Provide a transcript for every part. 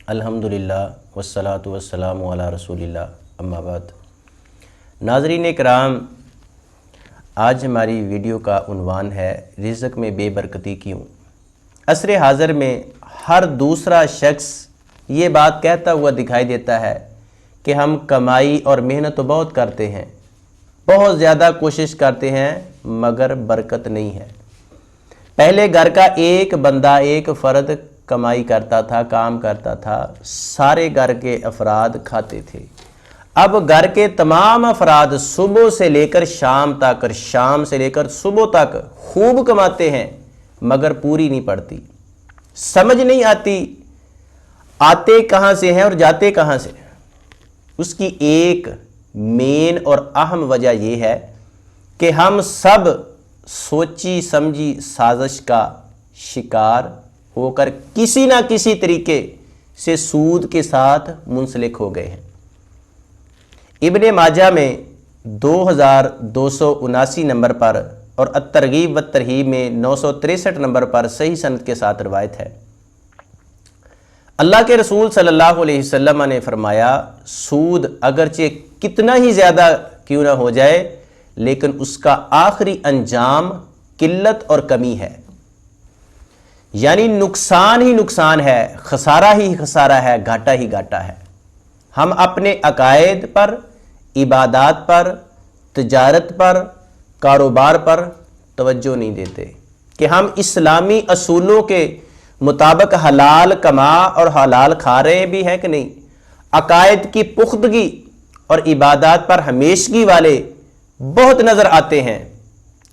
الحمدللہ والصلاۃ والسلام علی رسول اللہ اما بعد۔ ناظرین کرام، آج ہماری ویڈیو کا عنوان ہے رزق میں بے برکتی کیوں۔ عصر حاضر میں ہر دوسرا شخص یہ بات کہتا ہوا دکھائی دیتا ہے کہ ہم کمائی اور محنت تو بہت کرتے ہیں، بہت زیادہ کوشش کرتے ہیں، مگر برکت نہیں ہے۔ پہلے گھر کا ایک بندہ، ایک فرد کمائی کرتا تھا، کام کرتا تھا، سارے گھر کے افراد کھاتے تھے۔ اب گھر کے تمام افراد صبح سے لے کر شام تک اور شام سے لے کر صبح تک خوب کماتے ہیں، مگر پوری نہیں پڑتی۔ سمجھ نہیں آتی آتے کہاں سے ہیں اور جاتے کہاں سے۔ اس کی ایک مین اور اہم وجہ یہ ہے کہ ہم سب سوچی سمجھی سازش کا شکار ہو کر کسی نہ کسی طریقے سے سود کے ساتھ منسلک ہو گئے ہیں۔ ابن ماجہ میں 2279 نمبر پر اور الترغیب والترہیب میں 963 نمبر پر صحیح سند کے ساتھ روایت ہے۔ اللہ کے رسول صلی اللہ علیہ وسلم نے فرمایا، سود اگرچہ کتنا ہی زیادہ کیوں نہ ہو جائے، لیکن اس کا آخری انجام قلت اور کمی ہے، یعنی نقصان ہی نقصان ہے، خسارہ ہی خسارہ ہے، گھاٹا ہی گھاٹا ہے۔ ہم اپنے عقائد پر، عبادات پر، تجارت پر، کاروبار پر توجہ نہیں دیتے کہ ہم اسلامی اصولوں کے مطابق حلال کما اور حلال کھا رہے بھی ہیں کہ نہیں۔ عقائد کی پختگی اور عبادات پر ہمیشگی والے بہت نظر آتے ہیں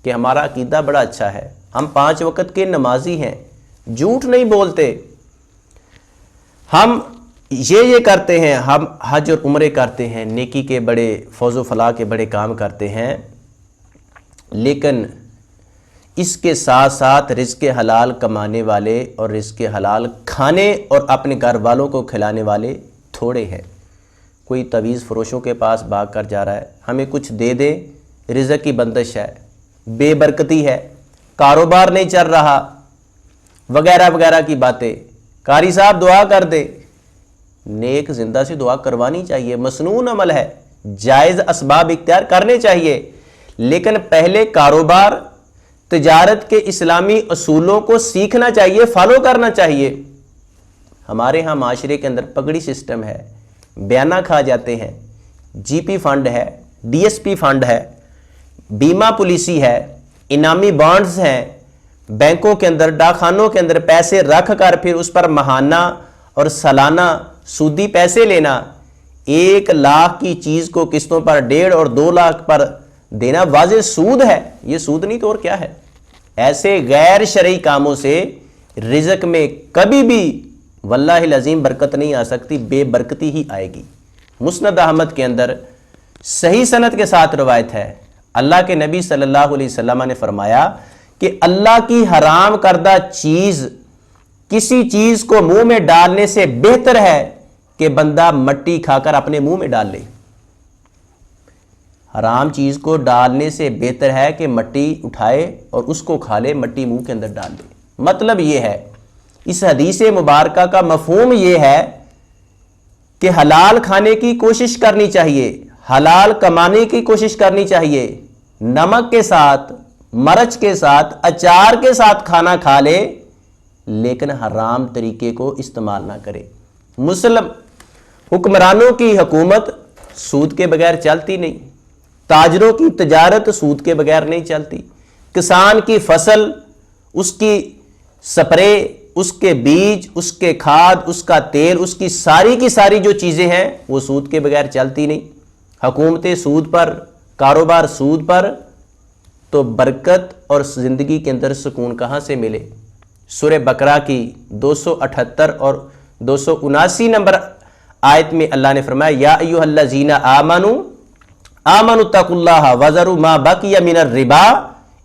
کہ ہمارا عقیدہ بڑا اچھا ہے، ہم 5 وقت کے نمازی ہیں، جھوٹ نہیں بولتے، ہم یہ کرتے ہیں، ہم حج اور عمرے کرتے ہیں، نیکی کے بڑے فوز و فلاح کے بڑے کام کرتے ہیں، لیکن اس کے ساتھ ساتھ رزق حلال کمانے والے اور رزق حلال کھانے اور اپنے گھر والوں کو کھلانے والے تھوڑے ہیں۔ کوئی تعویذ فروشوں کے پاس بھاگ کر جا رہا ہے، ہمیں کچھ دے دے، رزق کی بندش ہے، بے برکتی ہے، کاروبار نہیں چل رہا، وغیرہ وغیرہ کی باتیں۔ قاری صاحب دعا کر دے، نیک زندہ سے دعا کروانی چاہیے، مسنون عمل ہے، جائز اسباب اختیار کرنے چاہیے، لیکن پہلے کاروبار تجارت کے اسلامی اصولوں کو سیکھنا چاہیے، فالو کرنا چاہیے۔ ہمارے ہاں معاشرے کے اندر پگڑی سسٹم ہے، بیانہ کھا جاتے ہیں، جی پی فنڈ ہے، ڈی ایس پی فنڈ ہے، بیمہ پالیسی ہے، انعامی بانڈز ہیں، بینکوں کے اندر، ڈاکخانوں کے اندر پیسے رکھ کر پھر اس پر ماہانہ اور سالانہ سودی پیسے لینا، 1 لاکھ کی چیز کو قسطوں پر 1.5 اور 2 لاکھ پر دینا واضح سود ہے۔ یہ سود نہیں تو اور کیا ہے؟ ایسے غیر شرعی کاموں سے رزق میں کبھی بھی واللہ العظیم برکت نہیں آ سکتی، بے برکتی ہی آئے گی۔ مسند احمد کے اندر صحیح سند کے ساتھ روایت ہے، اللہ کے نبی صلی اللہ علیہ وسلم نے فرمایا کہ اللہ کی حرام کردہ چیز کسی چیز کو منہ میں ڈالنے سے بہتر ہے کہ بندہ مٹی کھا کر اپنے منہ میں ڈال لے۔ حرام چیز کو ڈالنے سے بہتر ہے کہ مٹی اٹھائے اور اس کو کھا لے، مٹی منہ کے اندر ڈال لے۔ مطلب یہ ہے، اس حدیث مبارکہ کا مفہوم یہ ہے کہ حلال کھانے کی کوشش کرنی چاہیے، حلال کمانے کی کوشش کرنی چاہیے، نمک کے ساتھ، مرچ کے ساتھ، اچار کے ساتھ کھانا کھا لے، لیکن حرام طریقے کو استعمال نہ کرے۔ مسلم حکمرانوں کی حکومت سود کے بغیر چلتی نہیں، تاجروں کی تجارت سود کے بغیر نہیں چلتی، کسان کی فصل، اس کی سپرے، اس کے بیج، اس کے کھاد، اس کا تیل، اس کی ساری جو چیزیں ہیں وہ سود کے بغیر چلتی نہیں۔ حکومتیں سود پر، کاروبار سود پر، تو برکت اور زندگی کے اندر سکون کہاں سے ملے؟ سورہ بقرہ کی 278 اور 279 نمبر آیت میں اللہ نے فرمایا، یا ایھا الذین آمنوا اتقوا اللہ وذروا ما بقی من الربا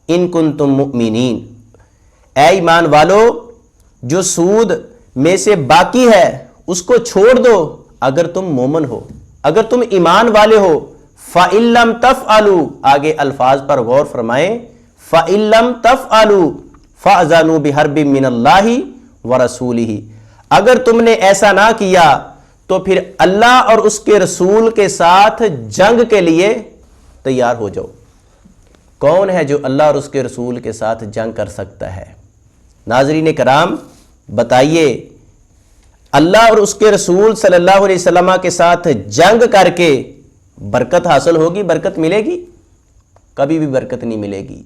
ان کنتم مؤمنین۔ اے ایمان والو، جو سود میں سے باقی ہے اس کو چھوڑ دو اگر تم مومن ہو، اگر تم ایمان والے ہو۔ فَإِن لَّمْ تَفْعَلُوا، آگے الفاظ پر غور فرمائیں، فَإِن لَّمْ تَفْعَلُوا فَأْذَنُوا بِحَرْبٍ مِّنَ اللَّهِ وَرَسُولِهِ، اگر تم نے ایسا نہ کیا تو پھر اللہ اور اس کے رسول کے ساتھ جنگ کے لیے تیار ہو جاؤ۔ کون ہے جو اللہ اور اس کے رسول کے ساتھ جنگ کر سکتا ہے؟ ناظرین کرام بتائیے، اللہ اور اس کے رسول صلی اللہ علیہ وسلم کے ساتھ جنگ کر کے برکت حاصل ہوگی، برکت ملے گی؟ کبھی بھی برکت نہیں ملے گی۔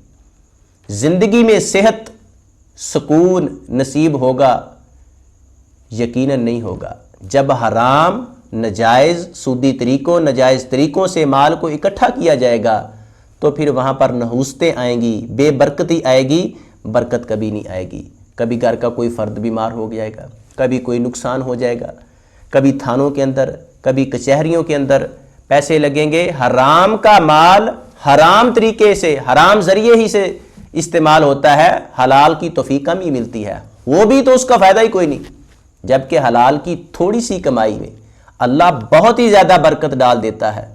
زندگی میں صحت سکون نصیب ہوگا؟ یقیناً نہیں ہوگا۔ جب حرام، نجائز، سودی طریقوں، نجائز طریقوں سے مال کو اکٹھا کیا جائے گا تو پھر وہاں پر نحوستیں آئیں گی، بے برکتی آئے گی، برکت کبھی نہیں آئے گی۔ کبھی گھر کا کوئی فرد بیمار ہو جائے گا، کبھی کوئی نقصان ہو جائے گا، کبھی تھانوں کے اندر، کبھی کچہریوں کے اندر پیسے لگیں گے۔ حرام کا مال حرام طریقے سے، حرام ذریعے ہی سے استعمال ہوتا ہے، حلال کی توفیق کم ہی ملتی ہے، وہ بھی تو اس کا فائدہ ہی کوئی نہیں۔ جبکہ حلال کی تھوڑی سی کمائی میں اللہ بہت ہی زیادہ برکت ڈال دیتا ہے۔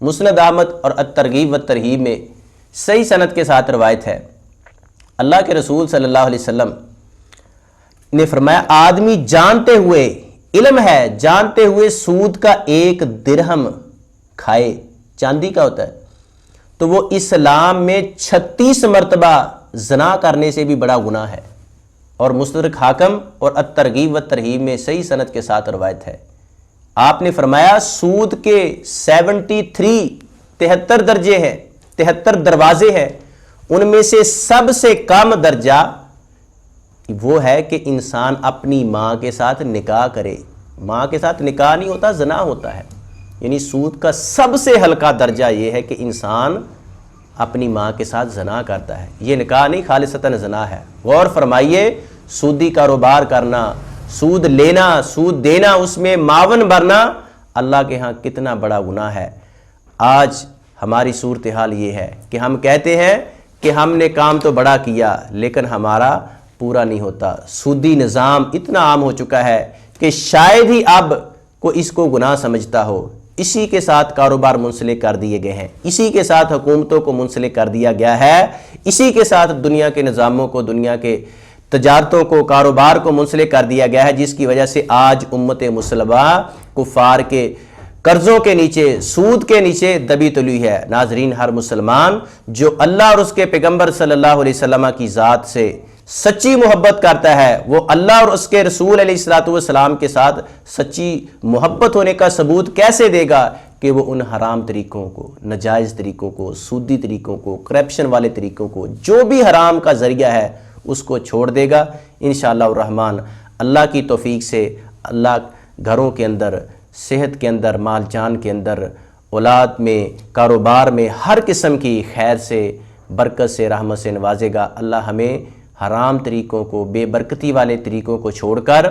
مسند احمد اور الترغیب والترہیب میں صحیح سند کے ساتھ روایت ہے، اللہ کے رسول صلی اللہ علیہ وسلم نے فرمایا، آدمی جانتے ہوئے، علم ہے جانتے ہوئے سود کا 1 درہم کھائے، چاندی کا ہوتا ہے، تو وہ اسلام میں 36 مرتبہ زنا کرنے سے بھی بڑا گناہ ہے۔ اور مستدرک حاکم اور الترغیب والترہیب میں صحیح سند کے ساتھ روایت ہے، آپ نے فرمایا سود کے 73 درجے ہیں، 73 دروازے ہیں، ان میں سے سب سے کم درجہ وہ ہے کہ انسان اپنی ماں کے ساتھ نکاح کرے۔ ماں کے ساتھ نکاح نہیں ہوتا، زنا ہوتا ہے۔ یعنی سود کا سب سے ہلکا درجہ یہ ہے کہ انسان اپنی ماں کے ساتھ زنا کرتا ہے۔ یہ نکاح نہیں، خالصتاً زنا ہے۔ غور فرمائیے، سودی کاروبار کرنا، سود لینا، سود دینا، اس میں معاون بننا اللہ کے ہاں کتنا بڑا گناہ ہے۔ آج ہماری صورتحال یہ ہے کہ ہم کہتے ہیں کہ ہم نے کام تو بڑا کیا لیکن ہمارا پورا نہیں ہوتا۔ سودی نظام اتنا عام ہو چکا ہے کہ شاید ہی اب کوئی اس کو گناہ سمجھتا ہو۔ اسی کے ساتھ کاروبار منسلک کر دیے گئے ہیں، اسی کے ساتھ حکومتوں کو منسلک کر دیا گیا ہے، اسی کے ساتھ دنیا کے نظاموں کو، دنیا کے تجارتوں کو، کاروبار کو منسلک کر دیا گیا ہے، جس کی وجہ سے آج امت مسلمہ کفار کے قرضوں کے نیچے، سود کے نیچے دبی تلی ہے۔ ناظرین، ہر مسلمان جو اللہ اور اس کے پیغمبر صلی اللہ علیہ وسلم کی ذات سے سچی محبت کرتا ہے، وہ اللہ اور اس کے رسول علیہ السلام کے ساتھ سچی محبت ہونے کا ثبوت کیسے دے گا کہ وہ ان حرام طریقوں کو، نجائز طریقوں کو، سودی طریقوں کو، کرپشن والے طریقوں کو، جو بھی حرام کا ذریعہ ہے اس کو چھوڑ دے گا۔ انشاءاللہ الرحمن اللہ کی توفیق سے اللہ گھروں کے اندر، صحت کے اندر، مال جان کے اندر، اولاد میں، کاروبار میں ہر قسم کی خیر سے، برکت سے، رحمت سے نوازے گا۔ اللہ ہمیں حرام طریقوں کو، بے برکتی والے طریقوں کو چھوڑ کر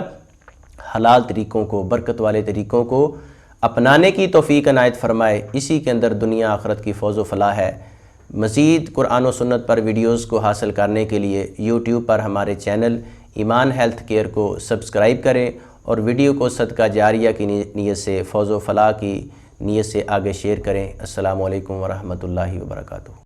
حلال طریقوں کو، برکت والے طریقوں کو اپنانے کی توفیق عنایت فرمائے۔ اسی کے اندر دنیا آخرت کی فوز و فلاح ہے۔ مزید قرآن و سنت پر ویڈیوز کو حاصل کرنے کے لیے یوٹیوب پر ہمارے چینل ایمان ہیلتھ کیئر کو سبسکرائب کریں اور ویڈیو کو صدقہ جاریہ کی نیت سے، فوز و فلاح کی نیت سے آگے شیئر کریں۔ السلام علیکم ورحمۃ اللہ وبرکاتہ۔